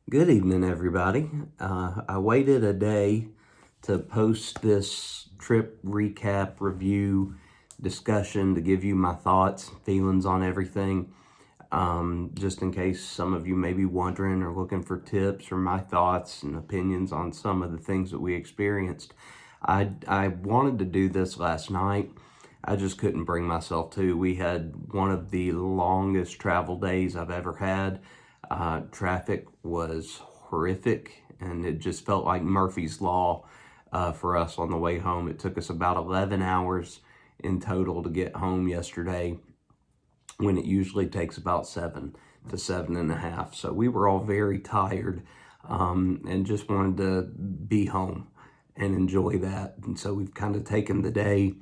Good evening, everybody. I waited a day to post this trip recap review discussion to give you my thoughts, feelings on everything. Just in case some of you may be wondering or looking for tips or my thoughts and opinions on some of the things that we experienced. I wanted to do this last night. I just couldn't bring myself to. We had one of the longest travel days I've ever had. Traffic was horrific, and it just felt like Murphy's Law for us on the way home. It took us about 11 hours in total to get home yesterday, when it usually takes about 7 to 7.5. So we were all very tired and just wanted to be home and enjoy that. And so we've kind of taken the day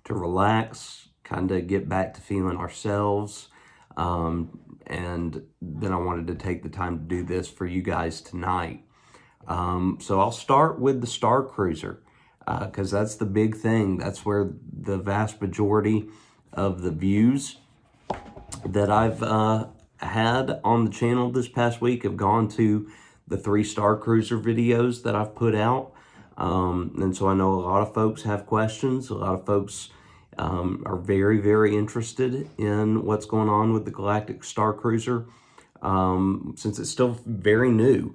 to relax, kind of get back to feeling ourselves. And then I wanted to take the time to do this for you guys tonight. So I'll start with the Starcruiser because that's the big thing. That's where the vast majority of the views that I've had on the channel this past week have gone to the 3 Starcruiser videos that I've put out. And so I know a lot of folks have questions. A lot of folks are very, very interested in what's going on with the Galactic Starcruiser since it's still very new.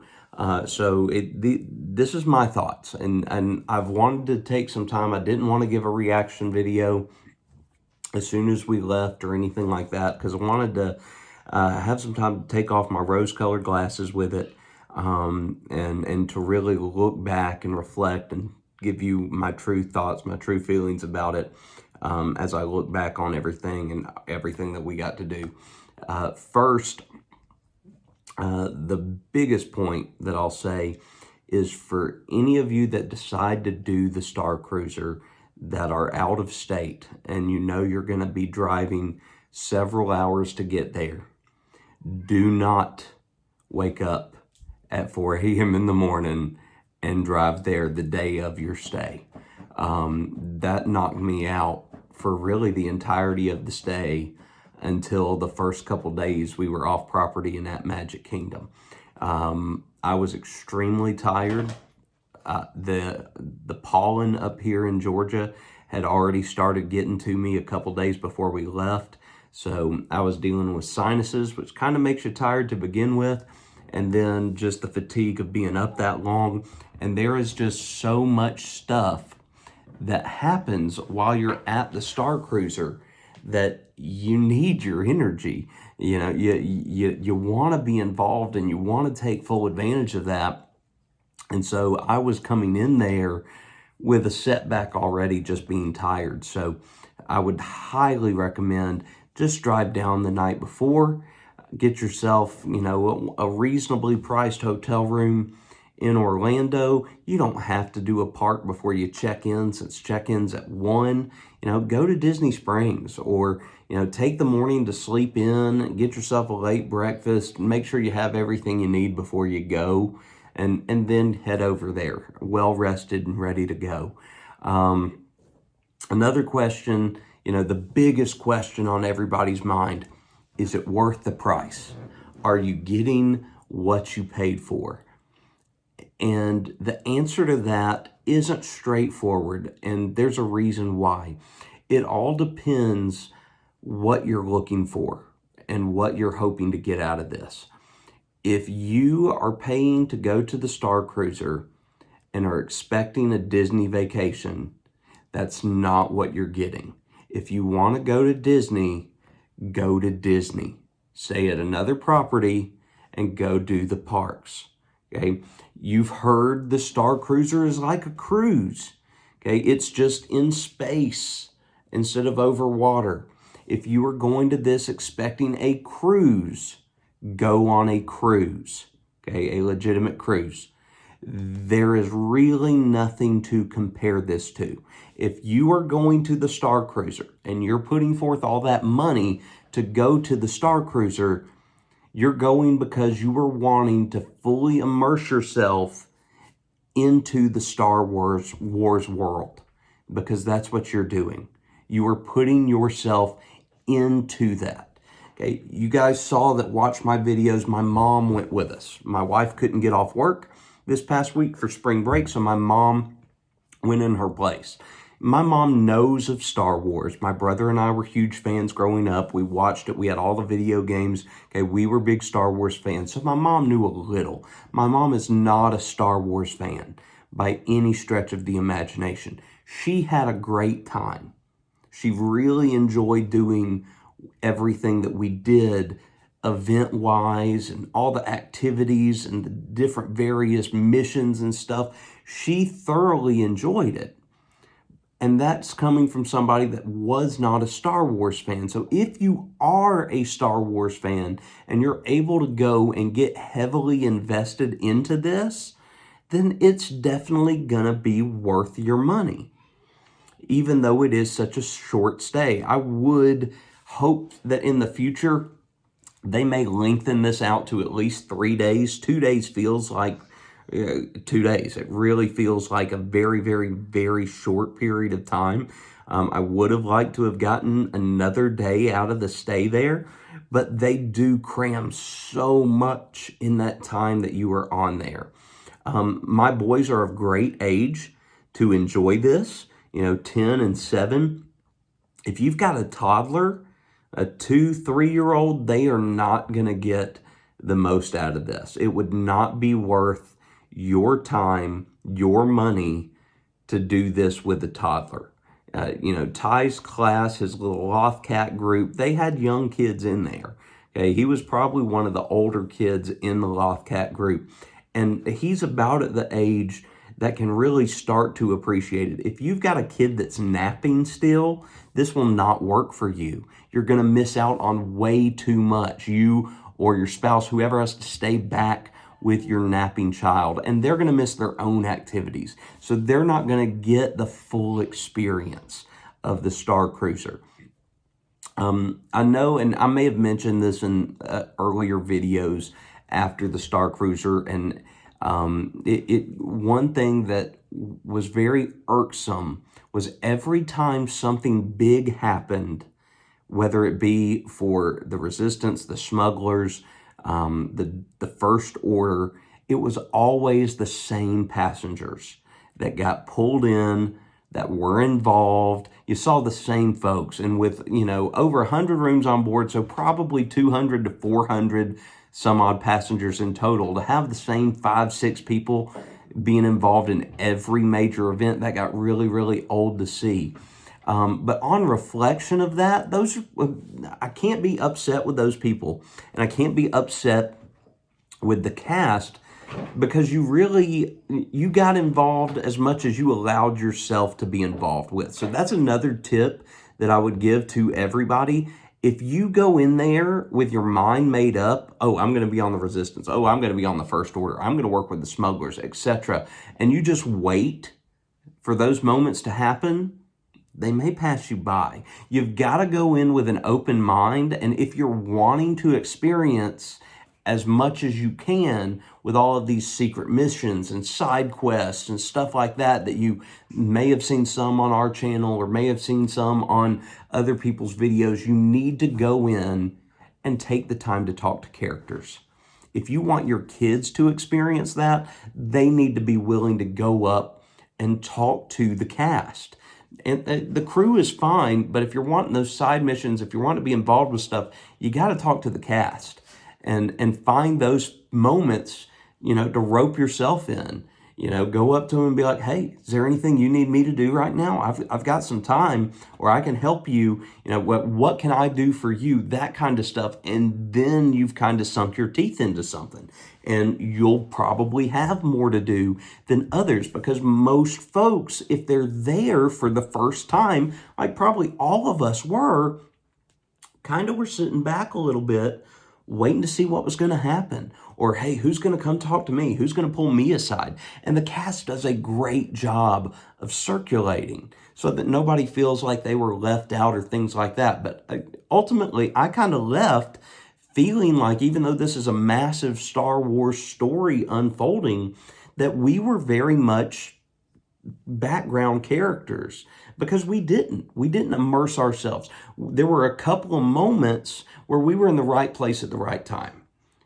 So this is my thoughts, and I've wanted to take some time. I didn't want to give a reaction video as soon as we left or anything like that, because I wanted to have some time to take off my rose-colored glasses with it, and to really look back and reflect and give you my true thoughts, my true feelings about it, as I look back on everything and everything that we got to do. First, the biggest point that I'll say is for any of you that decide to do the Starcruiser that are out of state and you know you're going to be driving several hours to get there, do not wake up at 4 a.m. in the morning and drive there the day of your stay. That knocked me out for really the entirety of the stay until the first couple days we were off property in that Magic Kingdom. I was extremely tired. The pollen up here in Georgia had already started getting to me a couple days before we left. So I was dealing with sinuses, which kind of makes you tired to begin with. And then just the fatigue of being up that long. And there is just so much stuff that happens while you're at the Starcruiser that you need your energy. You know, you want to be involved and you want to take full advantage of that. And so I was coming in there with a setback already, just being tired. So I would highly recommend just drive down the night before, get yourself, a reasonably priced hotel room in Orlando. You don't have to do a park before you check in, since check-in's at 1. Go to Disney Springs, or, take the morning to sleep in, get yourself a late breakfast, make sure you have everything you need before you go, and then head over there, well rested and ready to go. Another question, the biggest question on everybody's mind, is it worth the price? Are you getting what you paid for? And the answer to that isn't straightforward, and there's a reason why. It all depends what you're looking for and what you're hoping to get out of this. If you are paying to go to the Starcruiser and are expecting a Disney vacation, that's not what you're getting. If you want to go to Disney, go to Disney. Stay at another property and go do the parks. Okay, you've heard the Starcruiser is like a cruise. Okay, it's just in space instead of over water. If you are going to this expecting a cruise, go on a cruise. Okay, a legitimate cruise. There is really nothing to compare this to. If you are going to the Starcruiser and you're putting forth all that money to go to the Starcruiser, you're going because you are wanting to fully immerse yourself into the Star Wars world, because that's what you're doing. You are putting yourself into that. Okay, you guys saw that, watched my videos. My mom went with us. My wife couldn't get off work this past week for spring break, so my mom went in her place. My mom knows of Star Wars. My brother and I were huge fans growing up. We watched it. We had all the video games. Okay, we were big Star Wars fans. So my mom knew a little. My mom is not a Star Wars fan by any stretch of the imagination. She had a great time. She really enjoyed doing everything that we did event-wise and all the activities and the different various missions and stuff. She thoroughly enjoyed it. And that's coming from somebody that was not a Star Wars fan. So if you are a Star Wars fan and you're able to go and get heavily invested into this, then it's definitely gonna be worth your money, even though it is such a short stay. I would hope that in the future, they may lengthen this out to at least 3 days. 2 days feels like 2 days. It really feels like a very, very, very short period of time. I would have liked to have gotten another day out of the stay there, but they do cram so much in that time that you are on there. My boys are of great age to enjoy this, 10 and 7. If you've got a toddler, a 2, 3-year-old, they are not going to get the most out of this. It would not be worth your time, your money to do this with a toddler. Ty's class, his little Lothcat group, they had young kids in there. Okay, he was probably one of the older kids in the Lothcat group. And he's about at the age that can really start to appreciate it. If you've got a kid that's napping still, this will not work for you. You're going to miss out on way too much. You or your spouse, whoever has to stay back with your napping child, and they're going to miss their own activities. So they're not going to get the full experience of the Starcruiser. I know, and I may have mentioned this in earlier videos after the Starcruiser, and one thing that was very irksome was every time something big happened, whether it be for the Resistance, the smugglers, the First Order, it was always the same passengers that got pulled in, that were involved. You saw the same folks, and with, over 100 rooms on board, so probably 200 to 400 some odd passengers in total, to have the same 5, 6 people being involved in every major event, that got really, really old to see. But on reflection of that, I can't be upset with those people, and I can't be upset with the cast, because you got involved as much as you allowed yourself to be involved with. So that's another tip that I would give to everybody. If you go in there with your mind made up, oh, I'm going to be on the Resistance, oh, I'm going to be on the First Order, I'm going to work with the smugglers, etc., and you just wait for those moments to happen, they may pass you by. You've got to go in with an open mind, and if you're wanting to experience as much as you can with all of these secret missions and side quests and stuff like that, that you may have seen some on our channel or may have seen some on other people's videos, you need to go in and take the time to talk to characters. If you want your kids to experience that, they need to be willing to go up and talk to the cast. And the crew is fine, but if you're wanting those side missions, if you want to be involved with stuff, you got to talk to the cast and find those moments, to rope yourself in. Go up to them and be like, hey, is there anything you need me to do right now? I've got some time, or I can help you. What can I do for you? That kind of stuff. And then you've kind of sunk your teeth into something. And you'll probably have more to do than others, because most folks, if they're there for the first time, like probably all of us were sitting back a little bit, waiting to see what was going to happen. Or, hey, who's going to come talk to me? Who's going to pull me aside? And the cast does a great job of circulating so that nobody feels like they were left out or things like that. But ultimately, I kind of left feeling like, even though this is a massive Star Wars story unfolding, that we were very much background characters because we didn't immerse ourselves. There were a couple of moments where we were in the right place at the right time.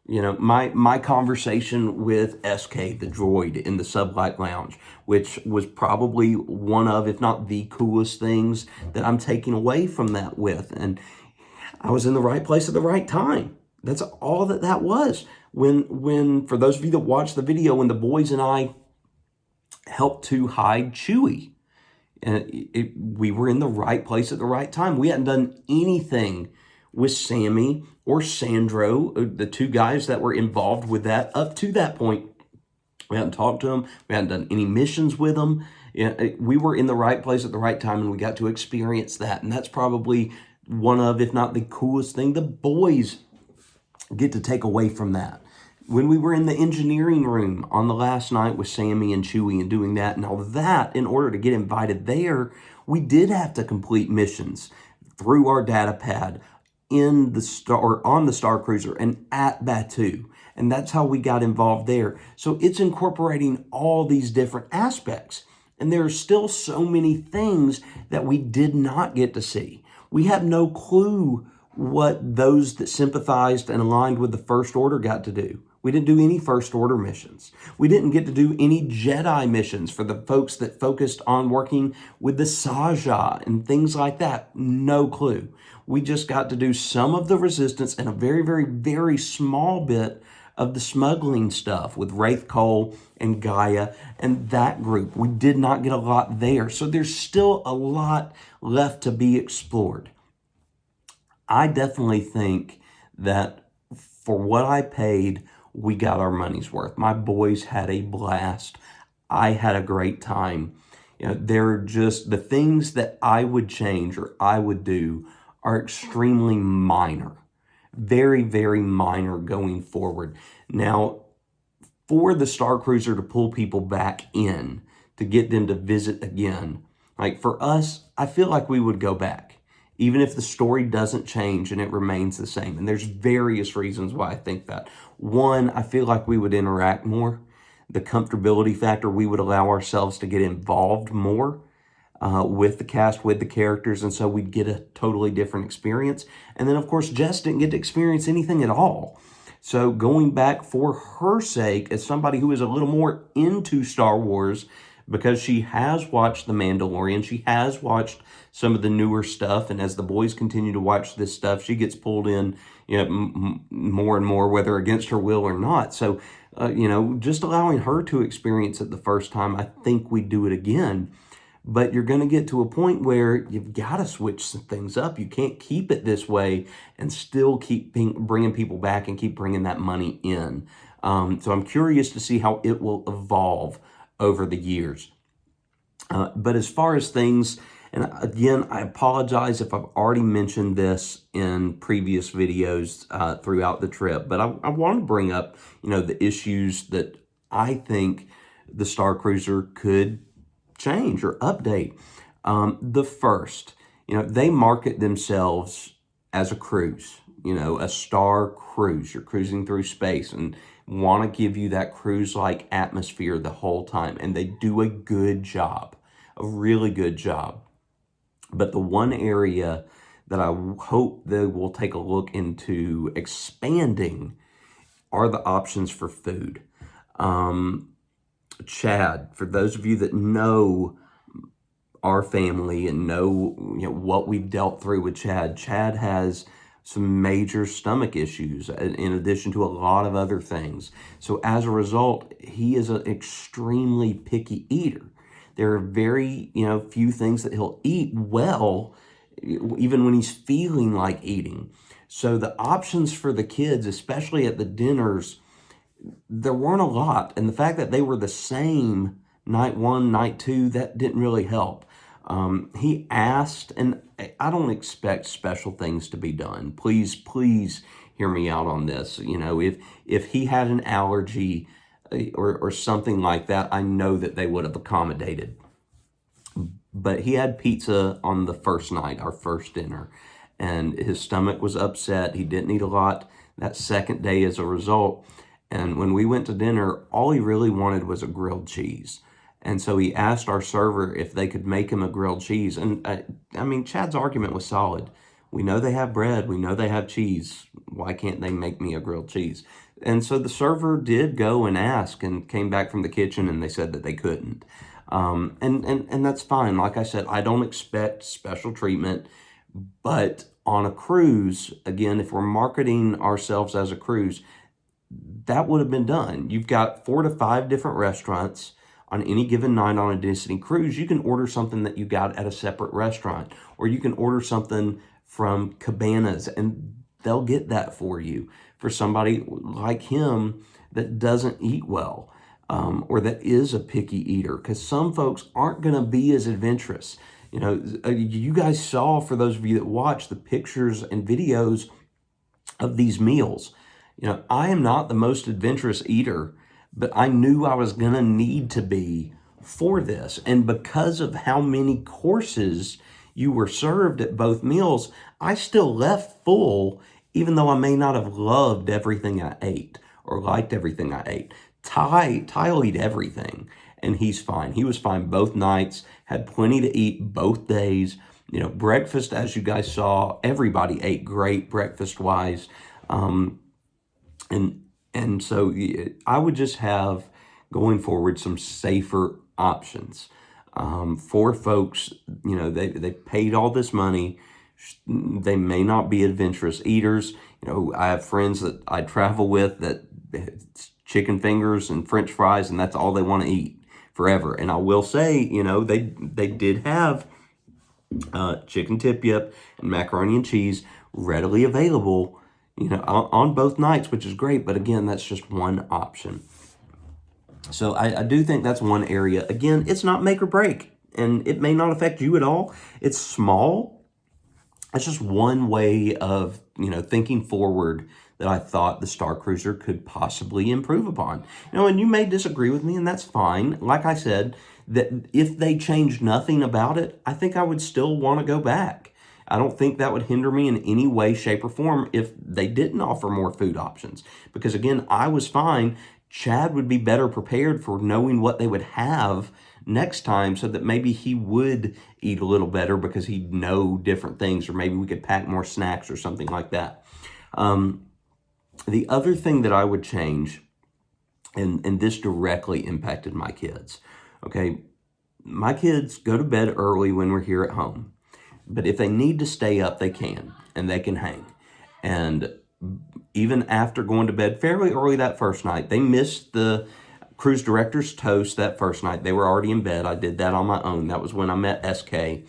You know, my conversation with SK, the droid, in the Sublight Lounge, which was probably one of, if not the coolest things that I'm taking away from that with. And I was in the right place at the right time. That's all that was. When for those of you that watched the video, when the boys and I helped to hide Chewie, and we were in the right place at the right time. We hadn't done anything with Sammy or Sandro, the two guys that were involved with that up to that point. We hadn't talked to them. We hadn't done any missions with them. We were in the right place at the right time, and we got to experience that. And that's probably one of, if not the coolest thing, the boys get to take away from that. When we were in the engineering room on the last night with Sammy and Chewie and doing that and all of that, in order to get invited there, we did have to complete missions through our data pad in the on the Starcruiser and at Batuu. And that's how we got involved there. So it's incorporating all these different aspects. And there are still so many things that we did not get to see. We have no clue what those that sympathized and aligned with the First Order got to do. We didn't do any First Order missions. We didn't get to do any Jedi missions for the folks that focused on working with the Saja and things like that. No clue. We just got to do some of the Resistance and a very, very, very small bit of the smuggling stuff with Wraith Cole and Gaia and that group. We did not get a lot there. So there's still a lot left to be explored. I definitely think that for what I paid, we got our money's worth. My boys had a blast. I had a great time. You know, they're just the things that I would change or I would do are extremely minor. Very, very minor going forward. Now, for the Starcruiser to pull people back in, to get them to visit again, like for us, I feel like we would go back, even if the story doesn't change and it remains the same. And there's various reasons why I think that. One, I feel like we would interact more. The comfortability factor, we would allow ourselves to get involved more with the cast, with the characters, and so we'd get a totally different experience. And then, of course, Jess didn't get to experience anything at all. So going back for her sake, as somebody who is a little more into Star Wars, because she has watched The Mandalorian, she has watched some of the newer stuff, and as the boys continue to watch this stuff, she gets pulled in, you know, more and more, whether against her will or not. So, you know, just allowing her to experience it the first time, I think we'd do it again. But you're going to get to a point where you've got to switch some things up. You can't keep it this way and still keep bringing people back and keep bringing that money in. So I'm curious to see how it will evolve over the years. But as far as things, and again, I apologize if I've already mentioned this in previous videos throughout the trip, but I want to bring up, you know, the issues that I think the Starcruiser could change or update. The first, you know, they market themselves as a cruise, you know, a star cruise. You're cruising through space and want to give you that cruise-like atmosphere the whole time. And they do a good job, a really good job. But the one area that I hope they will take a look into expanding are the options for food. Chad, for those of you that know our family and know, you know, what we've dealt through with Chad, Chad has some major stomach issues in addition to a lot of other things. So as a result, he is an extremely picky eater. There are very, you know, few things that he'll eat well, even when he's feeling like eating. So the options for the kids, especially at the dinners, there weren't a lot. And the fact that they were the same night one, night two, that didn't really help. He asked, and I don't expect special things to be done. Please, please hear me out on this. You know, if he had an allergy or something like that, I know that they would have accommodated. But he had pizza on the first night, our first dinner, and his stomach was upset. He didn't eat a lot that second day as a result. And when we went to dinner, all he really wanted was a grilled cheese. And so he asked our server if they could make him a grilled cheese. And I mean, Chad's argument was solid. We know they have bread. We know they have cheese. Why can't they make me a grilled cheese? And so the server did go and ask and came back from the kitchen and they said that they couldn't. And that's fine. Like I said, I don't expect special treatment, but on a cruise, again, if we're marketing ourselves as a cruise, that would have been done. You've got 4 to 5 different restaurants on any given night on a Disney cruise. You can order something that you got at a separate restaurant, or you can order something from Cabanas and they'll get that for you. For somebody like him that doesn't eat well, or that is a picky eater, because some folks aren't going to be as adventurous. You know, you guys saw, for those of you that watch, the pictures and videos of these meals. You know, I am not the most adventurous eater, but I knew I was going to need to be for this. And because of how many courses you were served at both meals, I still left full, even though I may not have loved everything I ate or liked everything I ate. Ty'll eat everything, and he's fine. He was fine both nights, had plenty to eat both days. You know, breakfast, as you guys saw, everybody ate great breakfast-wise. And so I would just have, going forward, some safer options for folks. You know, they paid all this money. They may not be adventurous eaters. You know, I have friends that I travel with that it's chicken fingers and French fries, and that's all they want to eat forever. And I will say, you know, they did have chicken tip-yip and macaroni and cheese readily available, you know, on both nights, which is great. But again, that's just one option. So I do think that's one area. Again, it's not make or break, and it may not affect you at all. It's small. It's just one way of, you know, thinking forward that I thought the Starcruiser could possibly improve upon. You know, and you may disagree with me, and that's fine. Like I said, that if they changed nothing about it, I think I would still want to go back. I don't think that would hinder me in any way, shape, or form if they didn't offer more food options. Because again, I was fine. Chad would be better prepared for knowing what they would have next time, so that maybe he would eat a little better because he'd know different things, or maybe we could pack more snacks or something like that. The other thing that I would change, and this directly impacted my kids, okay? My kids go to bed early when we're here at home, but if they need to stay up, they can, and they can hang. And even after going to bed fairly early that first night, they missed the cruise director's toast that first night. They were already in bed. I did that on my own. That was when I met SK.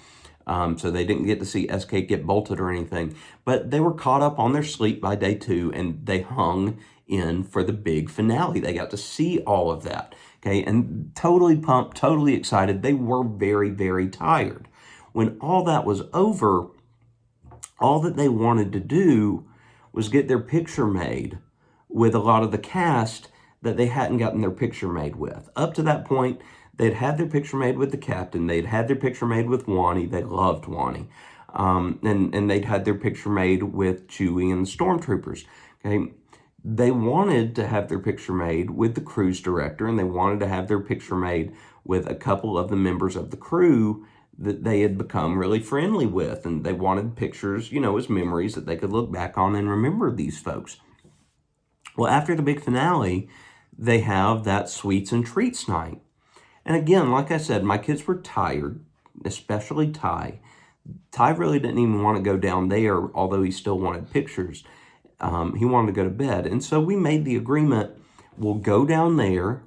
So they didn't get to see SK get bolted or anything. But they were caught up on their sleep by day 2, and they hung in for the big finale. They got to see all of that. Okay, and totally pumped, totally excited. They were very, very tired. When all that was over, all that they wanted to do was get their picture made with a lot of the cast that they hadn't gotten their picture made with. Up to that point, they'd had their picture made with the captain. They'd had their picture made with Wani. They loved Wani. And they'd had their picture made with Chewie and the Stormtroopers. Okay, they wanted to have their picture made with the cruise director, and they wanted to have their picture made with a couple of the members of the crew that they had become really friendly with. And they wanted pictures, you know, as memories that they could look back on and remember these folks. Well, after the big finale, they have that sweets and treats night. And again, like I said, my kids were tired, especially Ty. Ty really didn't even want to go down there, although he still wanted pictures. He wanted to go to bed. And so we made the agreement, we'll go down there,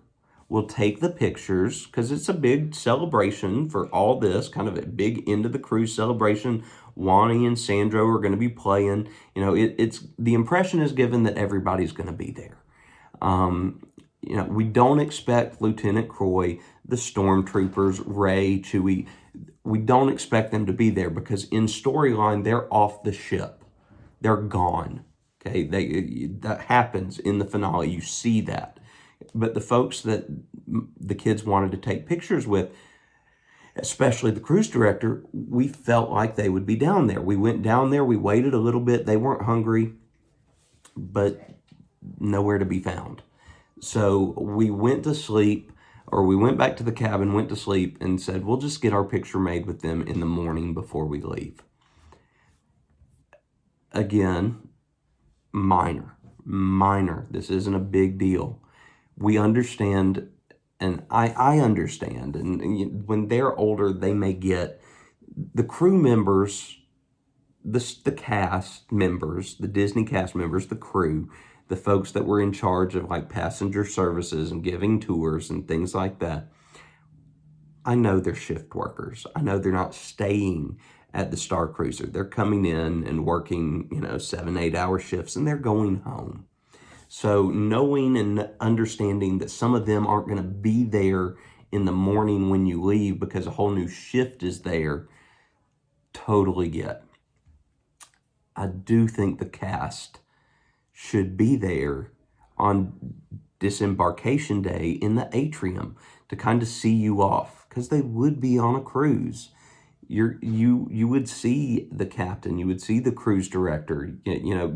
we'll take the pictures, because it's a big celebration for all this, kind of a big end of the cruise celebration. Wani and Sandro are going to be playing. You know, it's the impression is given that everybody's going to be there. You know, we don't expect Lieutenant Croy, the Stormtroopers, Rey, Chewie. We don't expect them to be there because in storyline, they're off the ship. They're gone. Okay, that happens in the finale. You see that. But the folks that the kids wanted to take pictures with, especially the cruise director, we felt like they would be down there. We went down there. We waited a little bit. They weren't hungry, but nowhere to be found. So we went to sleep. or we went back to the cabin, went to sleep, and said, we'll just get our picture made with them in the morning before we leave. Again, minor. This isn't a big deal. We understand, and I understand, and when they're older, they may get the crew members, the cast members, the Disney cast members, the crew, the folks that were in charge of like passenger services and giving tours and things like that. I know they're shift workers. I know they're not staying at the Starcruiser. They're coming in and working, 7-8 hour shifts, and they're going home. So knowing and understanding that some of them aren't going to be there in the morning when you leave because a whole new shift is there, totally get. I do think the cast should be there on disembarkation day in the atrium to kind of see you off, because they would be on a cruise. You would see the captain, you would see the cruise director.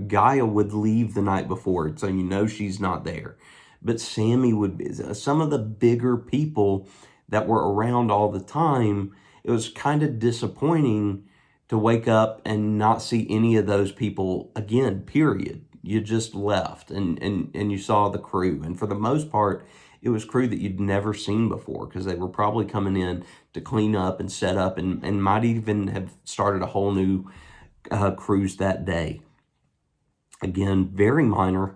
Gaia would leave the night before, so she's not there. But Sammy would be. Some of the bigger people that were around all the time, it was kind of disappointing to wake up and not see any of those people again, period. You just left and you saw the crew. And for the most part, it was crew that you'd never seen before, because they were probably coming in to clean up and set up and might even have started a whole new cruise that day. Again, very minor,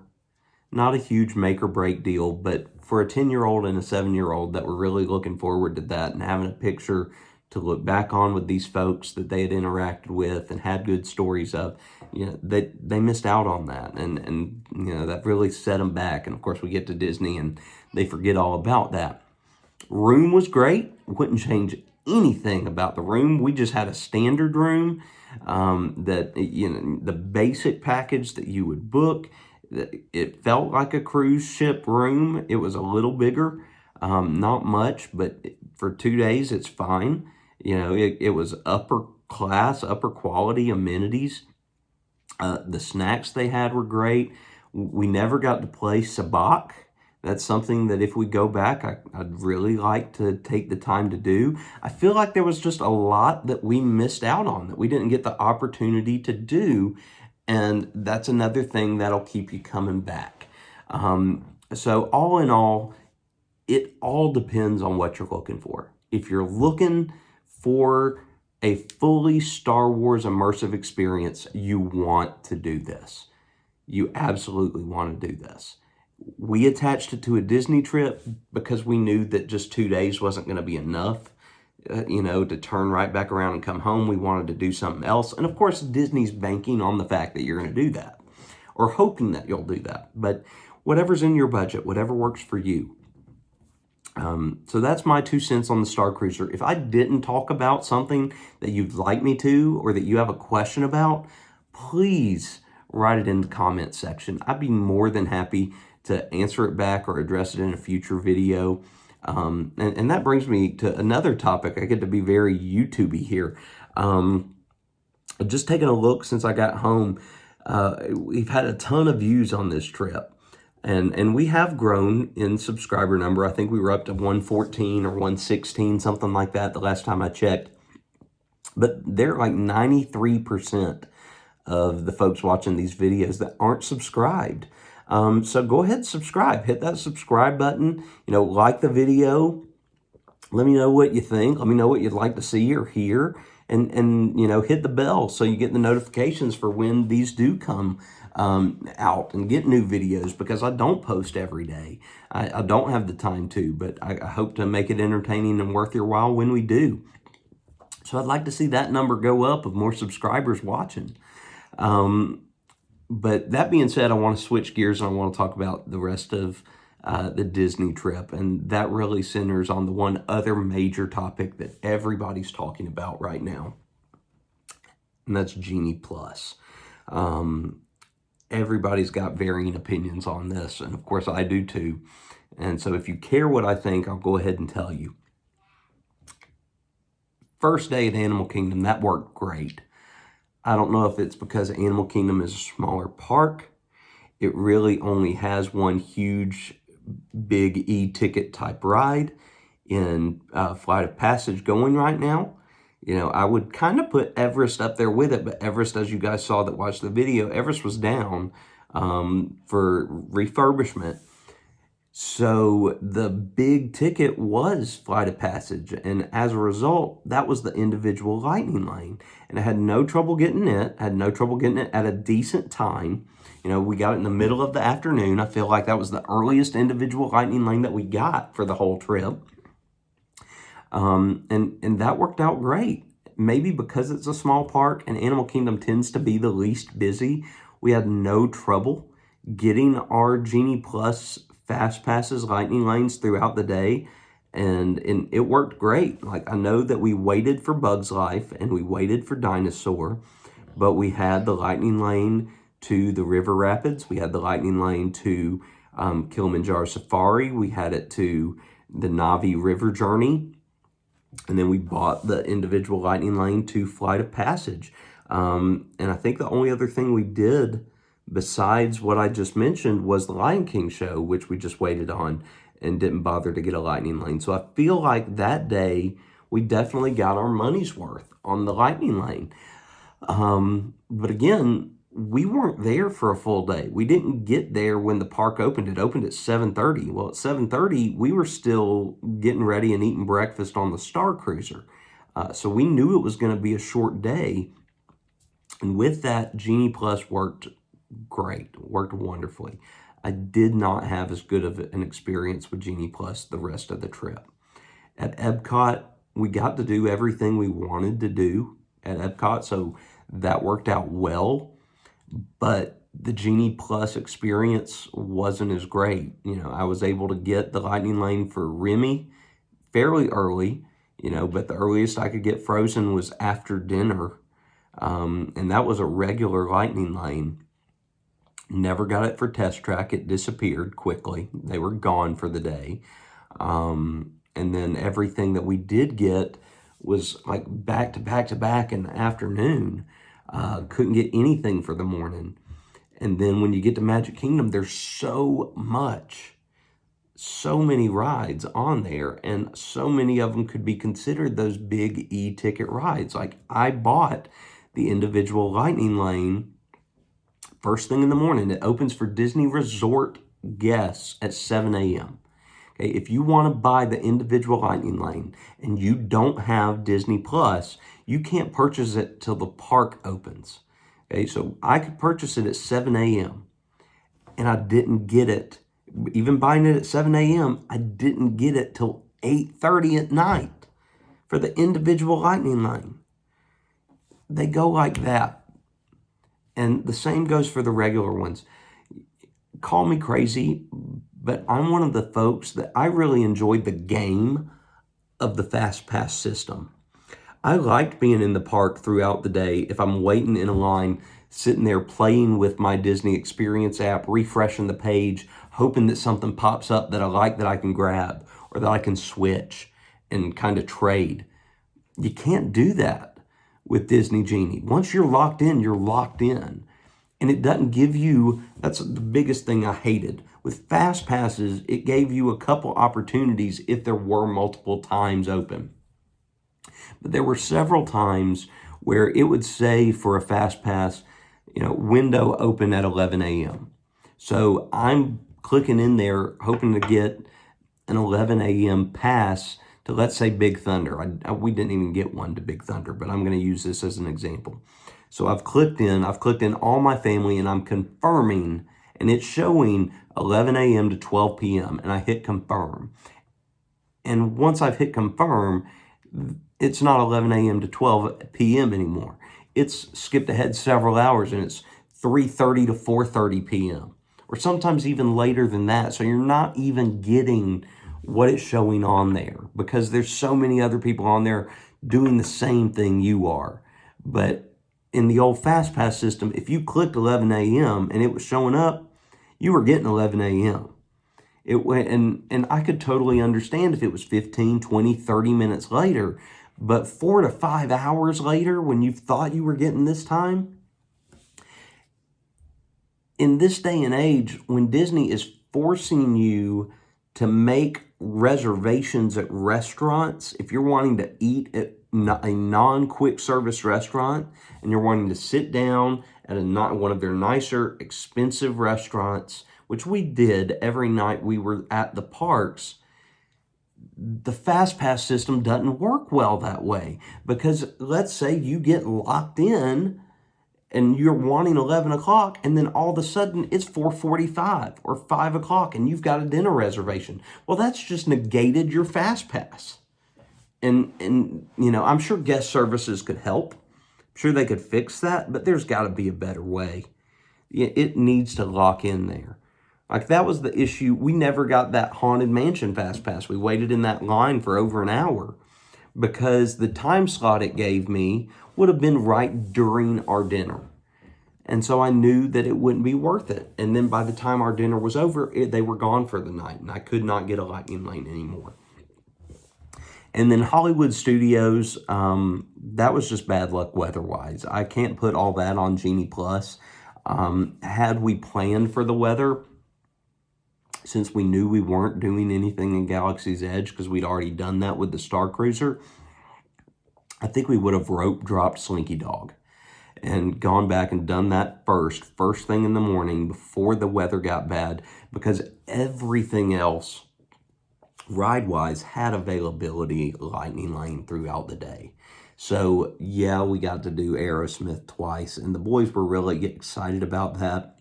not a huge make or break deal, but for a 10-year-old and a 7-year-old that were really looking forward to that and having a picture to look back on with these folks that they had interacted with and had good stories of, they missed out on that. And that really set them back. And of course, we get to Disney and they forget all about that. Room was great. Wouldn't change anything about the room. We just had a standard room that, the basic package that you would book. It felt like a cruise ship room. It was a little bigger, not much, but for 2 days, it's fine. It was upper class, upper quality amenities. The snacks they had were great. We never got to play sabacc. That's something that if we go back, I'd really like to take the time to do. I feel like there was just a lot that we missed out on, that we didn't get the opportunity to do. And that's another thing that'll keep you coming back. So all in all, it all depends on what you're looking for. If you're looking for a fully Star Wars immersive experience, you want to do this. You absolutely want to do this. We attached it to a Disney trip because we knew that just 2 days wasn't going to be enough, to turn right back around and come home. We wanted to do something else. And of course, Disney's banking on the fact that you're going to do that, or hoping that you'll do that. But whatever's in your budget, whatever works for you. So that's my 2 cents on the Starcruiser. If I didn't talk about something that you'd like me to, or that you have a question about, please write it in the comment section. I'd be more than happy to answer it back or address it in a future video. And that brings me to another topic. I get to be very YouTubey here. Just taking a look since I got home, we've had a ton of views on this trip. And we have grown in subscriber number. I think we were up to 114 or 116, something like that, the last time I checked. But they're like 93% of the folks watching these videos that aren't subscribed. So go ahead and subscribe. Hit that subscribe button. Like the video. Let me know what you think. Let me know what you'd like to see or hear. And hit the bell so you get the notifications for when these do come out and get new videos, because I don't post every day. I don't have the time to, but I hope to make it entertaining and worth your while when we do. So I'd like to see that number go up of more subscribers watching. But that being said, I want to switch gears and I want to talk about the rest of the Disney trip. And that really centers on the one other major topic that everybody's talking about right now. And that's Genie Plus. Everybody's got varying opinions on this. And of course I do too. And so if you care what I think, I'll go ahead and tell you. First day at Animal Kingdom, that worked great. I don't know if it's because Animal Kingdom is a smaller park. It really only has one huge big e-ticket type ride in Flight of Passage going right now. You know, I would kind of put Everest up there with it, but Everest, as you guys saw that watched the video, Everest was down for refurbishment. So the big ticket was Flight of Passage, and as a result, that was the individual Lightning Lane. And I had no trouble getting it, at a decent time. You know, we got it in the middle of the afternoon. I feel like that was the earliest individual Lightning Lane that we got for the whole trip. And that worked out great. Maybe because it's a small park and Animal Kingdom tends to be the least busy, we had no trouble getting our Genie Plus Fast Passes Lightning Lanes throughout the day. And it worked great. Like, I know that we waited for Bug's Life and we waited for Dinosaur, but we had the Lightning Lane to the River Rapids. We had the Lightning Lane to Kilimanjaro Safari. We had it to the Navi River Journey. And then we bought the individual Lightning Lane to Flight of Passage. And I think the only other thing we did besides what I just mentioned was the Lion King show, which we just waited on and didn't bother to get a Lightning Lane. So I feel like that day we definitely got our money's worth on the Lightning Lane. But again, we weren't there for a full day. We didn't get there when the park opened. It opened at 7:30. Well, at 7:30, we were still getting ready and eating breakfast on the Starcruiser. So we knew it was going to be a short day. And with that, Genie Plus worked great, worked wonderfully. I did not have as good of an experience with Genie Plus the rest of the trip. At Epcot, we got to do everything we wanted to do at Epcot, so that worked out well. But the Genie Plus experience wasn't as great. You know, I was able to get the Lightning Lane for Remy fairly early, you know, but the earliest I could get Frozen was after dinner. And that was a regular Lightning Lane. Never got it for Test Track. It disappeared quickly. They were gone for the day. And then everything that we did get was like back to back to back in the afternoon. Couldn't get anything for the morning. And then when you get to Magic Kingdom, there's so many rides on there, and so many of them could be considered those big e-ticket rides. Like, I bought the individual Lightning Lane first thing in the morning. It opens for Disney Resort guests at 7 a.m. Okay, if you want to buy the individual Lightning Lane and you don't have Disney Plus, you can't purchase it till the park opens. Okay, so I could purchase it at 7 a.m. and I didn't get it. Even buying it at 7 a.m., I didn't get it till 8:30 at night for the individual Lightning Lane. They go like that. And the same goes for the regular ones. Call me crazy, but I'm one of the folks that I really enjoyed the game of the Fast Pass system. I liked being in the park throughout the day. If I'm waiting in a line, sitting there playing with my Disney Experience app, refreshing the page, hoping that something pops up that I like that I can grab or that I can switch and kind of trade. You can't do that with Disney Genie. Once you're locked in, you're locked in. And it doesn't give you, that's the biggest thing I hated. With Fast Passes, it gave you a couple opportunities if there were multiple times open. But there were several times where it would say for a Fast Pass, you know, window open at 11 a.m. So I'm clicking in there hoping to get an 11 a.m. pass to, let's say, Big Thunder. We didn't even get one to Big Thunder, but I'm going to use this as an example. So I've clicked in all my family, and I'm confirming, and it's showing 11 a.m. to 12 p.m., and I hit confirm. And once I've hit confirm, it's not 11 a.m. to 12 p.m. anymore. It's skipped ahead several hours, and it's 3:30 to 4:30 p.m., or sometimes even later than that. So you're not even getting what it's showing on there because there's so many other people on there doing the same thing you are. But in the old Fast Pass system, if you clicked 11 a.m. and it was showing up, you were getting 11 a.m. It went, and I could totally understand if it was 15, 20, 30 minutes later, but 4 to 5 hours later when you thought you were getting this time, in this day and age, when Disney is forcing you to make reservations at restaurants. If you're wanting to eat at a non-quick service restaurant and you're wanting to sit down at one of their nicer, expensive restaurants, which we did every night we were at the parks, the fast pass system doesn't work well that way. Because let's say you get locked in and you're wanting 11 o'clock, and then all of a sudden it's 4:45 or 5 o'clock, and you've got a dinner reservation. Well, that's just negated your fast pass. And you know, I'm sure guest services could help. I'm sure they could fix that, but there's got to be a better way. It needs to lock in there. Like, that was the issue. We never got that Haunted Mansion fast pass. We waited in that line for over an hour because the time slot it gave me would have been right during our dinner. And so I knew that it wouldn't be worth it. And then by the time our dinner was over, they were gone for the night, and I could not get a Lightning Lane anymore. And then Hollywood Studios, that was just bad luck weather-wise. I can't put all that on Genie Plus. Had we planned for the weather, since we knew we weren't doing anything in Galaxy's Edge because we'd already done that with the Starcruiser, I think we would have rope dropped Slinky Dog and gone back and done that first thing in the morning before the weather got bad, because everything else ride-wise had availability Lightning Lane throughout the day. So yeah, we got to do Aerosmith twice, and the boys were really excited about that.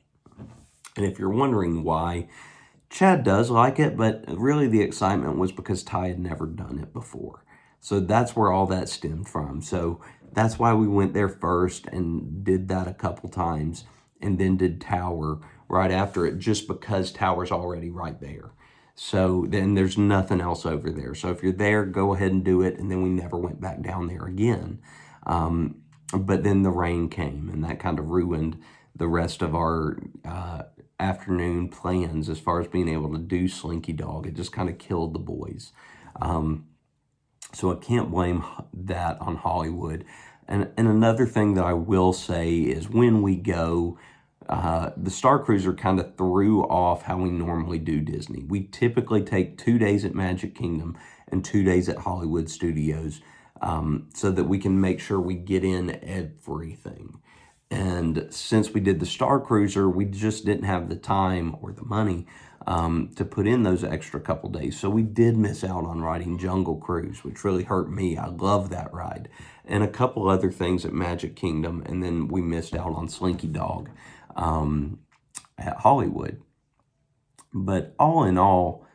And if you're wondering why, Chad does like it, but really the excitement was because Ty had never done it before. So that's where all that stemmed from. So that's why we went there first and did that a couple times, and then did Tower right after it, just because Tower's already right there. So then there's nothing else over there. So if you're there, go ahead and do it. And then we never went back down there again. But then the rain came, and that kind of ruined the rest of our afternoon plans as far as being able to do Slinky Dog. It just kind of killed the boys. So I can't blame that on Hollywood. And another thing that I will say is, when we go, the Starcruiser kind of threw off how we normally do Disney. We typically take 2 days at Magic Kingdom and 2 days at Hollywood Studios, so that we can make sure we get in everything. And since we did the Starcruiser, we just didn't have the time or the money to put in those extra couple days. So we did miss out on riding Jungle Cruise, which really hurt me. I love that ride. And a couple other things at Magic Kingdom. And then we missed out on Slinky Dog at Hollywood. But all in all,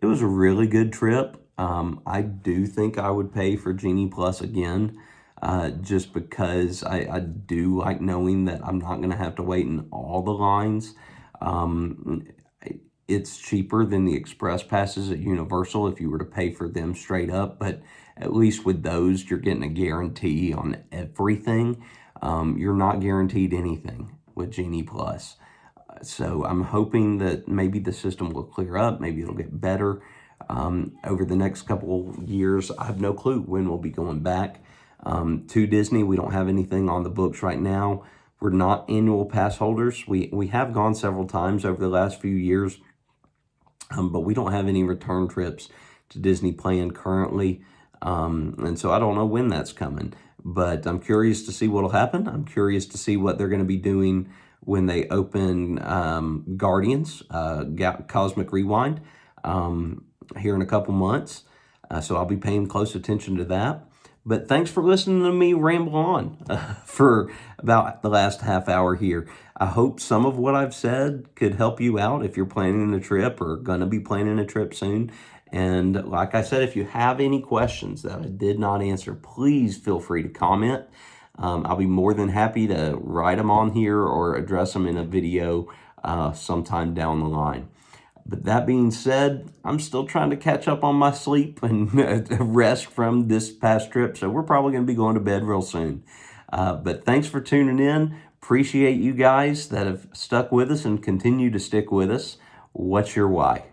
it was a really good trip. I do think I would pay for Genie Plus again. Just because I do like knowing that I'm not going to have to wait in all the lines. It's cheaper than the express passes at Universal if you were to pay for them straight up, but at least with those, you're getting a guarantee on everything. You're not guaranteed anything with Genie Plus. So I'm hoping that maybe the system will clear up, maybe it'll get better over the next couple years. I have no clue when we'll be going back to Disney. We don't have anything on the books right now. We're not annual pass holders. We have gone several times over the last few years, but we don't have any return trips to Disney planned currently. And so I don't know when that's coming, but I'm curious to see what'll happen. I'm curious to see what they're going to be doing when they open Guardians, Cosmic Rewind, here in a couple months. So I'll be paying close attention to that. But thanks for listening to me ramble on for about the last half hour here. I hope some of what I've said could help you out if you're planning a trip or going to be planning a trip soon. And like I said, if you have any questions that I did not answer, please feel free to comment. I'll be more than happy to write them on here or address them in a video sometime down the line. But that being said, I'm still trying to catch up on my sleep and rest from this past trip. So we're probably going to be going to bed real soon. But thanks for tuning in. Appreciate you guys that have stuck with us and continue to stick with us. What's your why?